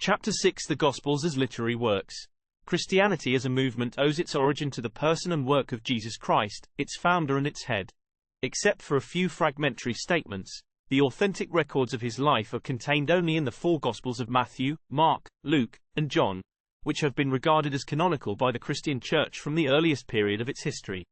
Chapter 6: The Gospels as Literary Works. Christianity as a movement owes its origin to the person and work of Jesus Christ, its founder and its head. Except for a few fragmentary statements, the authentic records of his life are contained only in the four Gospels of Matthew, Mark, Luke, and John, which have been regarded as canonical by the Christian Church from the earliest period of its history.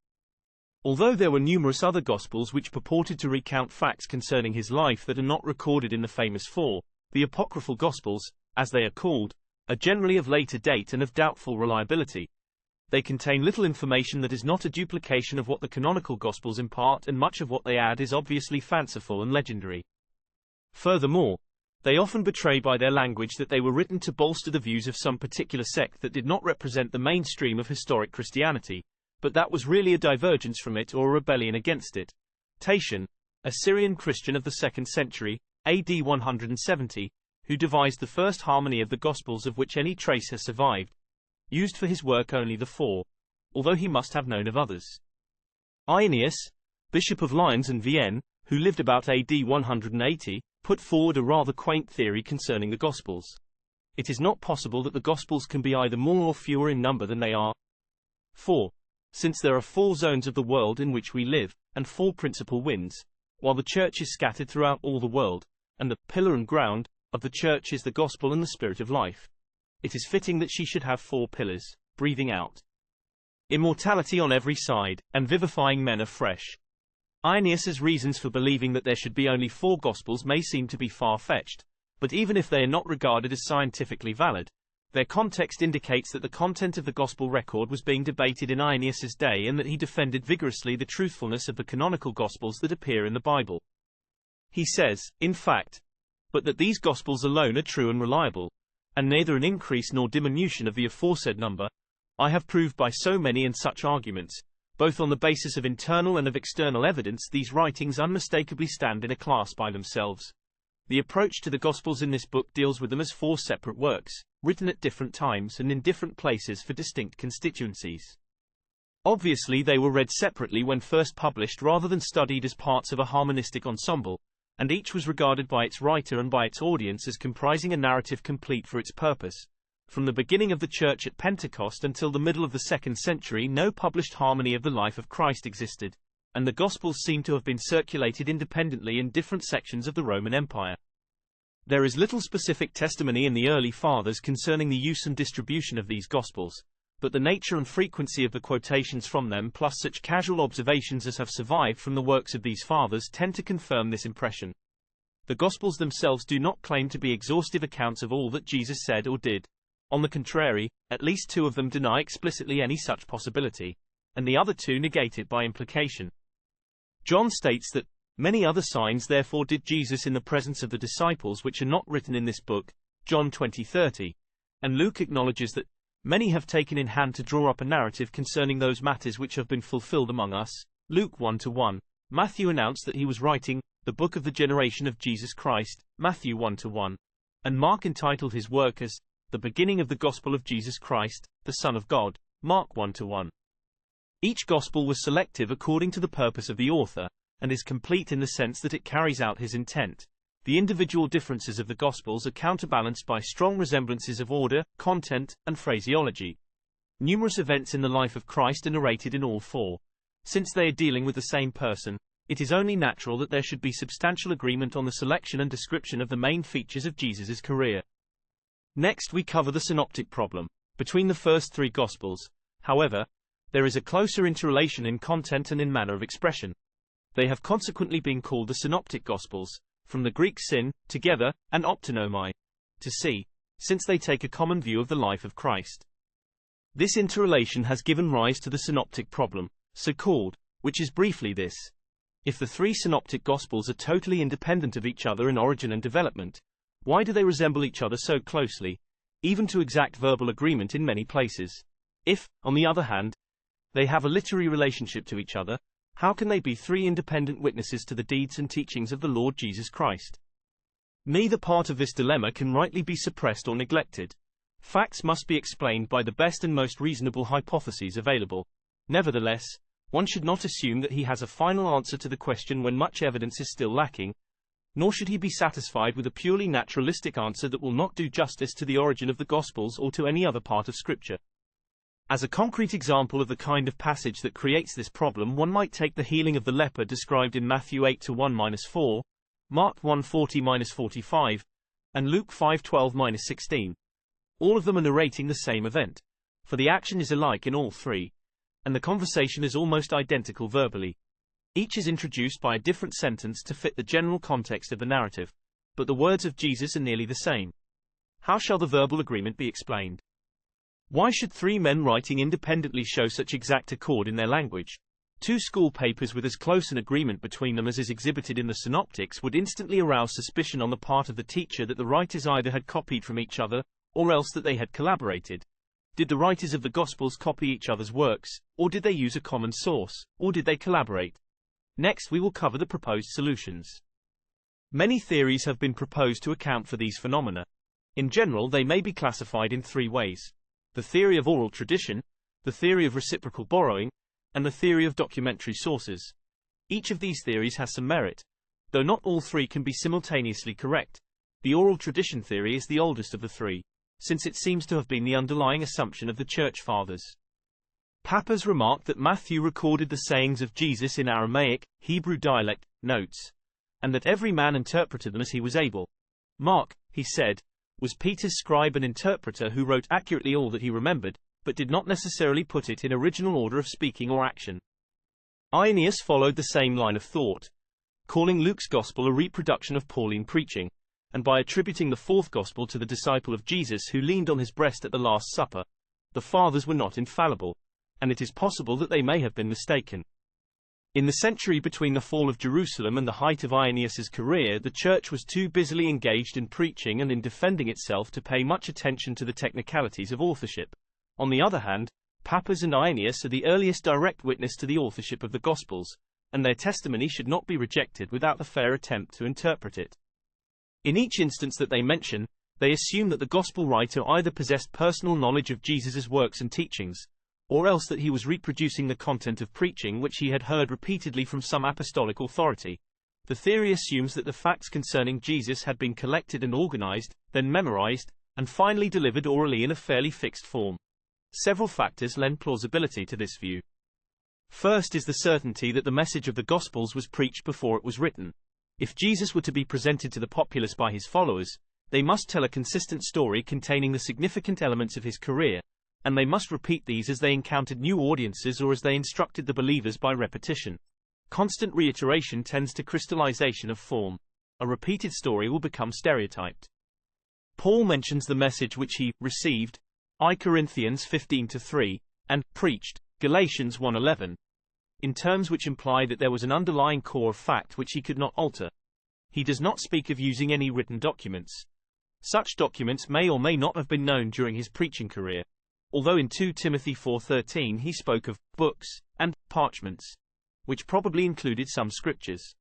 Although there were numerous other Gospels which purported to recount facts concerning his life that are not recorded in the famous four, the apocryphal Gospels, as they are called, are generally of later date and of doubtful reliability. They contain little information that is not a duplication of what the canonical Gospels impart, and much of what they add is obviously fanciful and legendary. Furthermore, they often betray by their language that they were written to bolster the views of some particular sect that did not represent the mainstream of historic Christianity, but that was really a divergence from it or a rebellion against it. Tatian, a Syrian Christian of the 2nd century, AD 170, who devised the first harmony of the Gospels of which any trace has survived, used for his work only the four, although he must have known of others. Irenaeus, Bishop of Lyons and Vienne, who lived about AD 180, put forward a rather quaint theory concerning the Gospels. It is not possible that the Gospels can be either more or fewer in number than they are. 4. Since there are 4 zones of the world in which we live, and 4 principal winds, while the Church is scattered throughout all the world, and the pillar and ground of the Church is the Gospel and the Spirit of life, it is fitting that she should have 4 pillars, breathing out immortality on every side, and vivifying men afresh. Irenaeus's reasons for believing that there should be only 4 Gospels may seem to be far-fetched, but even if they are not regarded as scientifically valid, their context indicates that the content of the Gospel record was being debated in Irenaeus's day and that he defended vigorously the truthfulness of the canonical Gospels that appear in the Bible. He says, in fact, but that these Gospels alone are true and reliable, and neither an increase nor diminution of the aforesaid number, I have proved by so many and such arguments, both on the basis of internal and of external evidence. These writings unmistakably stand in a class by themselves. The approach to the Gospels in this book deals with them as 4 separate works, written at different times and in different places for distinct constituencies. Obviously they were read separately when first published rather than studied as parts of a harmonistic ensemble, and each was regarded by its writer and by its audience as comprising a narrative complete for its purpose. From the beginning of the Church at Pentecost until the middle of the 2nd century, no published harmony of the life of Christ existed, and the Gospels seem to have been circulated independently in different sections of the Roman Empire. There is little specific testimony in the early Fathers concerning the use and distribution of these Gospels, but the nature and frequency of the quotations from them plus such casual observations as have survived from the works of these Fathers tend to confirm this impression. The Gospels themselves do not claim to be exhaustive accounts of all that Jesus said or did. On the contrary, at least 2 of them deny explicitly any such possibility, and the other 2 negate it by implication. John states that many other signs therefore did Jesus in the presence of the disciples which are not written in this book, John 20:30, and Luke acknowledges that many have taken in hand to draw up a narrative concerning those matters which have been fulfilled among us, Luke 1:1. Matthew announced that he was writing the book of the generation of Jesus Christ, Matthew 1:1, and Mark entitled his work as the beginning of the gospel of Jesus Christ, the Son of God, Mark 1:1. Each gospel was selective according to the purpose of the author, and is complete in the sense that it carries out his intent. The individual differences of the Gospels are counterbalanced by strong resemblances of order, content, and phraseology. Numerous events in the life of Christ are narrated in all 4. Since they are dealing with the same person, it is only natural that there should be substantial agreement on the selection and description of the main features of Jesus' career. Next we cover the synoptic problem. Between the first 3 Gospels, however, there is a closer interrelation in content and in manner of expression. They have consequently been called the synoptic Gospels, from the Greek syn, together, and optonomai, to see, since they take a common view of the life of Christ. This interrelation has given rise to the synoptic problem, so called, which is briefly this. If the 3 synoptic Gospels are totally independent of each other in origin and development, why do they resemble each other so closely, even to exact verbal agreement in many places? If, on the other hand, they have a literary relationship to each other, how can they be 3 independent witnesses to the deeds and teachings of the Lord Jesus Christ? Neither part of this dilemma can rightly be suppressed or neglected. Facts must be explained by the best and most reasonable hypotheses available. Nevertheless, one should not assume that he has a final answer to the question when much evidence is still lacking. nor should he be satisfied with a purely naturalistic answer that will not do justice to the origin of the Gospels or to any other part of Scripture. As a concrete example of the kind of passage that creates this problem, one might take the healing of the leper described in Matthew 8-1-4, Mark 1:40-45, and Luke 5:12-16. All of them are narrating the same event, for the action is alike in all three, and the conversation is almost identical verbally. Each is introduced by a different sentence to fit the general context of the narrative, but the words of Jesus are nearly the same. How shall the verbal agreement be explained? Why should three men writing independently show such exact accord in their language? Two school papers with as close an agreement between them as is exhibited in the synoptics would instantly arouse suspicion on the part of the teacher that the writers either had copied from each other, or else that they had collaborated. Did the writers of the Gospels copy each other's works, or did they use a common source, or did they collaborate? Next we will cover the proposed solutions. Many theories have been proposed to account for these phenomena. In general, they may be classified in three ways: the theory of oral tradition, the theory of reciprocal borrowing, and the theory of documentary sources. Each of these theories has some merit, though not all three can be simultaneously correct. The oral tradition theory is the oldest of the three, since it seems to have been the underlying assumption of the Church Fathers. Pappers remarked that Matthew recorded the sayings of Jesus in Aramaic, Hebrew dialect, notes, and that every man interpreted them as he was able. Mark, he said, was Peter's scribe and interpreter who wrote accurately all that he remembered, but did not necessarily put it in original order of speaking or action. Irenaeus followed the same line of thought, calling Luke's gospel a reproduction of Pauline preaching, and by attributing the fourth gospel to the disciple of Jesus who leaned on his breast at the Last Supper. The fathers were not infallible, and it is possible that they may have been mistaken. In the century between the fall of Jerusalem and the height of Irenaeus's career, the Church was too busily engaged in preaching and in defending itself to pay much attention to the technicalities of authorship. On the other hand, Pappers and Irenaeus are the earliest direct witness to the authorship of the Gospels, and their testimony should not be rejected without a fair attempt to interpret it. In each instance that they mention, they assume that the Gospel writer either possessed personal knowledge of Jesus' works and teachings, or else that he was reproducing the content of preaching which he had heard repeatedly from some apostolic authority. The theory assumes that the facts concerning Jesus had been collected and organized, then memorized, and finally delivered orally in a fairly fixed form. Several factors lend plausibility to this view. First is the certainty that the message of the Gospels was preached before it was written. If Jesus were to be presented to the populace by his followers, they must tell a consistent story containing the significant elements of his career, and they must repeat these as they encountered new audiences or as they instructed the believers by repetition. Constant reiteration tends to crystallization of form. A repeated story will become stereotyped. Paul mentions the message which he received, I Corinthians 15:3, and preached, Galatians 1:11, in terms which imply that there was an underlying core of fact which he could not alter. He does not speak of using any written documents. Such documents may or may not have been known during his preaching career, although in 2 Timothy 4:13 he spoke of books and parchments, which probably included some scriptures.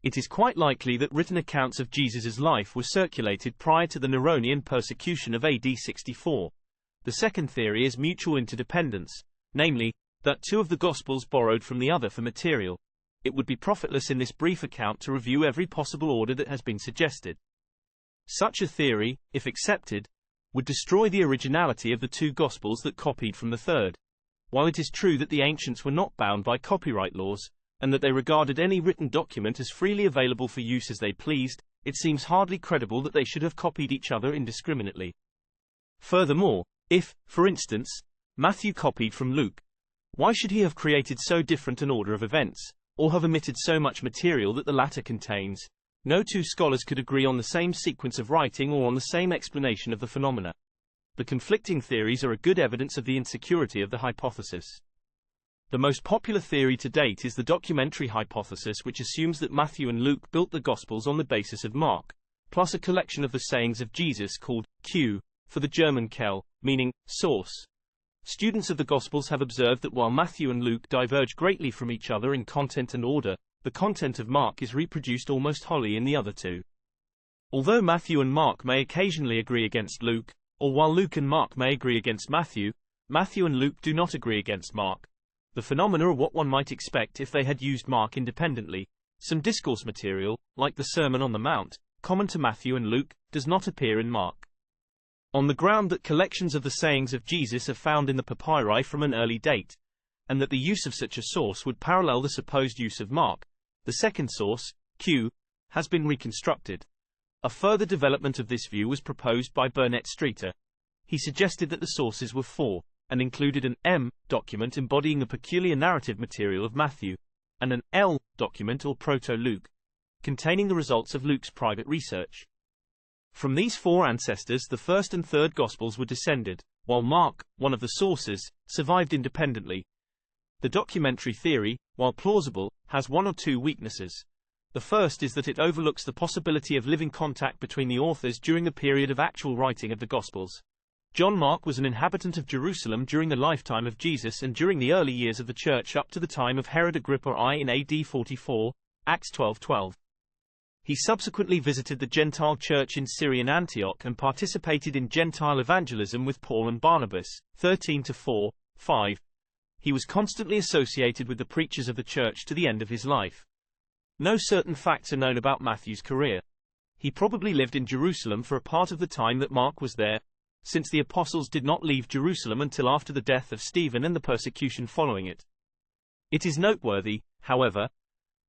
It is quite likely that written accounts of Jesus' life were circulated prior to the Neronian persecution of AD 64. The second theory is mutual interdependence, namely, that two of the Gospels borrowed from the other for material. It would be profitless in this brief account to review every possible order that has been suggested. Such a theory, if accepted, would destroy the originality of the two Gospels that copied from the third. While it is true that the ancients were not bound by copyright laws, and that they regarded any written document as freely available for use as they pleased, it seems hardly credible that they should have copied each other indiscriminately. Furthermore, if, for instance, Matthew copied from Luke, why should he have created so different an order of events, or have omitted so much material that the latter contains? No two scholars could agree on the same sequence of writing or on the same explanation of the phenomena. The conflicting theories are a good evidence of the insecurity of the hypothesis. The most popular theory to date is the documentary hypothesis, which assumes that Matthew and Luke built the Gospels on the basis of Mark, plus a collection of the sayings of Jesus called Q, for the German Quelle, meaning source. Students of the Gospels have observed that while Matthew and Luke diverge greatly from each other in content and order, the content of Mark is reproduced almost wholly in the other two. Although Matthew and Mark may occasionally agree against Luke, or while Luke and Mark may agree against Matthew, Matthew and Luke do not agree against Mark. The phenomena are what one might expect if they had used Mark independently, Some discourse material, like the Sermon on the Mount, common to Matthew and Luke, does not appear in Mark. On the ground that collections of the sayings of Jesus are found in the papyri from an early date, and that the use of such a source would parallel the supposed use of Mark, the second source, Q, has been reconstructed. A further development of this view was proposed by Burnett Streeter. He suggested that the sources were four, and included an M document embodying the peculiar narrative material of Matthew, and an L document or Proto-Luke, containing the results of Luke's private research. From these four ancestors the first and third Gospels were descended, while Mark, one of the sources, survived independently. The documentary theory, while plausible, has one or two weaknesses. The first is that it overlooks the possibility of living contact between the authors during the period of actual writing of the Gospels. John Mark was an inhabitant of Jerusalem during the lifetime of Jesus and during the early years of the church up to the time of Herod Agrippa I in AD 44, Acts 12:12. He subsequently visited the Gentile church in Syrian Antioch and participated in Gentile evangelism with Paul and Barnabas, 13-4, 5. He was constantly associated with the preachers of the church to the end of his life. No certain facts are known about Matthew's career. He probably lived in Jerusalem for a part of the time that Mark was there, since the apostles did not leave Jerusalem until after the death of Stephen and the persecution following it. It is noteworthy, however,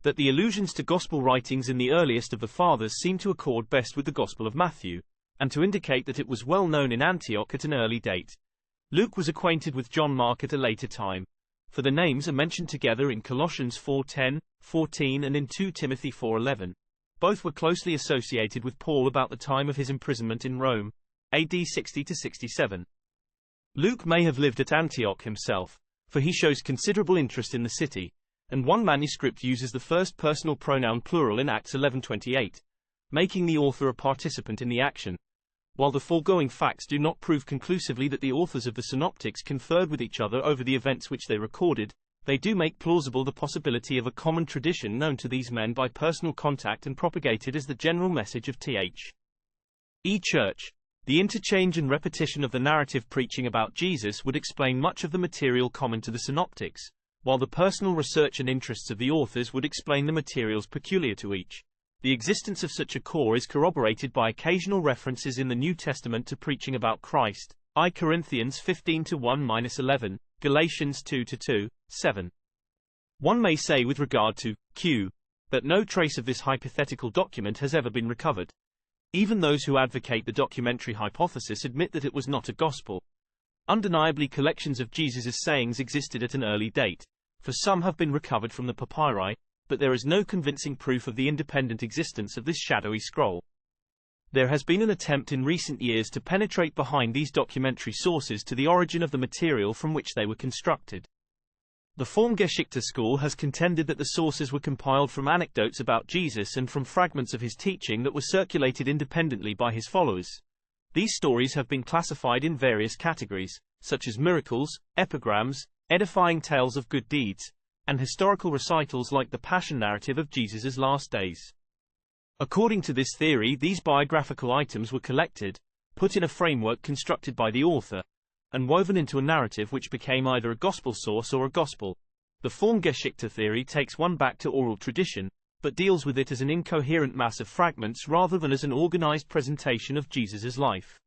that the allusions to gospel writings in the earliest of the fathers seem to accord best with the Gospel of Matthew, and to indicate that it was well known in Antioch at an early date. Luke was acquainted with John Mark at a later time, for the names are mentioned together in Colossians 4:10, 14 and in 2 Timothy 4:11. Both were closely associated with Paul about the time of his imprisonment in Rome, AD 60-67. Luke may have lived at Antioch himself, for he shows considerable interest in the city, and one manuscript uses the first personal pronoun plural in Acts 11:28, making the author a participant in the action. While the foregoing facts do not prove conclusively that the authors of the synoptics conferred with each other over the events which they recorded, they do make plausible the possibility of a common tradition known to these men by personal contact and propagated as the general message of T.H.E. Church. The interchange and repetition of the narrative preaching about Jesus would explain much of the material common to the synoptics, while the personal research and interests of the authors would explain the materials peculiar to each. The existence of such a core is corroborated by occasional references in the New Testament to preaching about Christ, I Corinthians 15:1-11, Galatians 2:2, 7. One may say with regard to Q that no trace of this hypothetical document has ever been recovered. Even those who advocate the documentary hypothesis admit that it was not a gospel. Undeniably, collections of Jesus' sayings existed at an early date, for some have been recovered from the papyri, but there is no convincing proof of the independent existence of this shadowy scroll. There has been an attempt in recent years to penetrate behind these documentary sources to the origin of the material from which they were constructed. The Formgeschichte school has contended that the sources were compiled from anecdotes about Jesus and from fragments of his teaching that were circulated independently by his followers. These stories have been classified in various categories, such as miracles, epigrams, edifying tales of good deeds, and historical recitals like the Passion narrative of Jesus' last days. According to this theory, these biographical items were collected, put in a framework constructed by the author, and woven into a narrative which became either a gospel source or a gospel. The Formgeschichte theory takes one back to oral tradition, but deals with it as an incoherent mass of fragments rather than as an organized presentation of Jesus' life.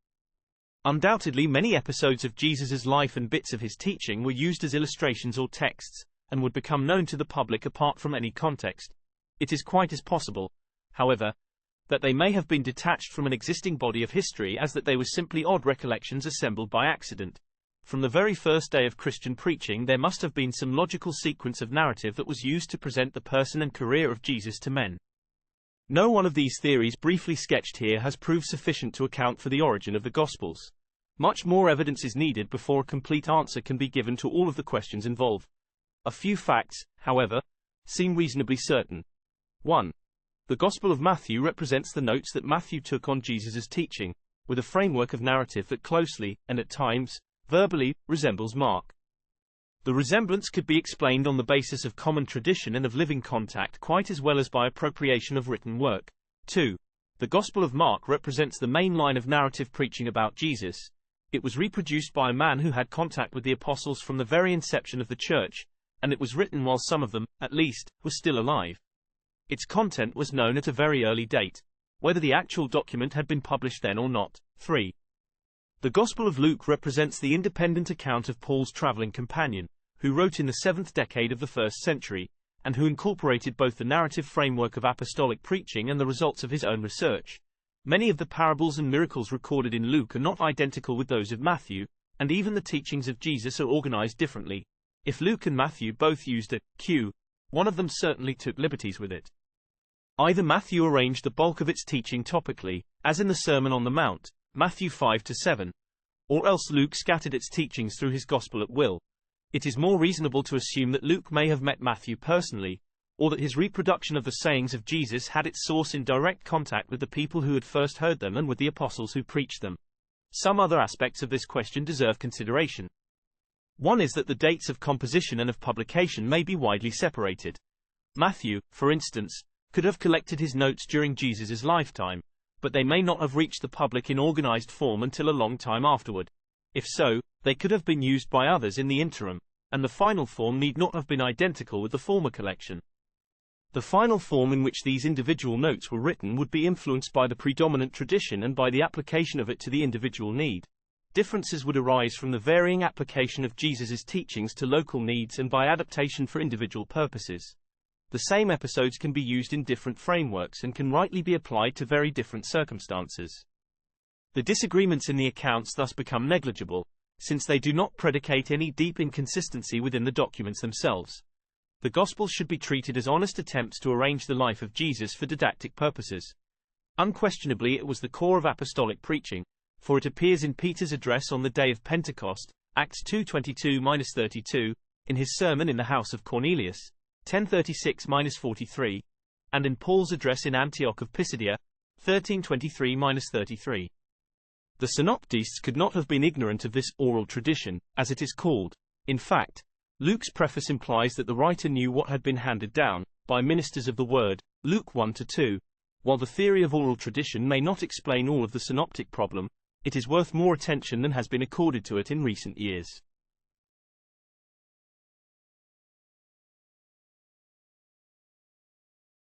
Undoubtedly, many episodes of Jesus' life and bits of his teaching were used as illustrations or texts, and would become known to the public apart from any context. It is quite as possible, however, that they may have been detached from an existing body of history as that they were simply odd recollections assembled by accident. From the very first day of Christian preaching there must have been some logical sequence of narrative that was used to present the person and career of Jesus to men. No one of these theories briefly sketched here has proved sufficient to account for the origin of the Gospels. Much more evidence is needed before a complete answer can be given to all of the questions involved. A few facts, however, seem reasonably certain. 1. The Gospel of Matthew represents the notes that Matthew took on Jesus' teaching, with a framework of narrative that closely, and at times, verbally, resembles Mark. The resemblance could be explained on the basis of common tradition and of living contact quite as well as by appropriation of written work. 2. The Gospel of Mark represents the main line of narrative preaching about Jesus. It was reproduced by a man who had contact with the apostles from the very inception of the church, and it was written while some of them, at least, were still alive. Its content was known at a very early date, whether the actual document had been published then or not. 3. The Gospel of Luke represents the independent account of Paul's traveling companion, who wrote in the 7th decade of the 1st century, and who incorporated both the narrative framework of apostolic preaching and the results of his own research. Many of the parables and miracles recorded in Luke are not identical with those of Matthew, and even the teachings of Jesus are organized differently. If Luke and Matthew both used a cue, one of them certainly took liberties with it. Either Matthew arranged the bulk of its teaching topically, as in the Sermon on the Mount, Matthew 5-7, or else Luke scattered its teachings through his gospel at will. It is more reasonable to assume that Luke may have met Matthew personally, or that his reproduction of the sayings of Jesus had its source in direct contact with the people who had first heard them and with the apostles who preached them. Some other aspects of this question deserve consideration. One is that the dates of composition and of publication may be widely separated. Matthew, for instance, could have collected his notes during Jesus' lifetime, but they may not have reached the public in organized form until a long time afterward. If so, they could have been used by others in the interim, and the final form need not have been identical with the former collection. The final form in which these individual notes were written would be influenced by the predominant tradition and by the application of it to the individual need. Differences would arise from the varying application of Jesus' teachings to local needs and by adaptation for individual purposes. The same episodes can be used in different frameworks and can rightly be applied to very different circumstances. The disagreements in the accounts thus become negligible, since they do not predicate any deep inconsistency within the documents themselves. The Gospels should be treated as honest attempts to arrange the life of Jesus for didactic purposes. Unquestionably it was the core of apostolic preaching, for it appears in Peter's address on the day of Pentecost, Acts 2:22-32, in his sermon in the house of Cornelius, 10:36-43, and in Paul's address in Antioch of Pisidia, 13:23-33. The synoptists could not have been ignorant of this oral tradition, as it is called. In fact, Luke's preface implies that the writer knew what had been handed down by ministers of the word, Luke 1-2. While the theory of oral tradition may not explain all of the synoptic problem, it is worth more attention than has been accorded to it in recent years.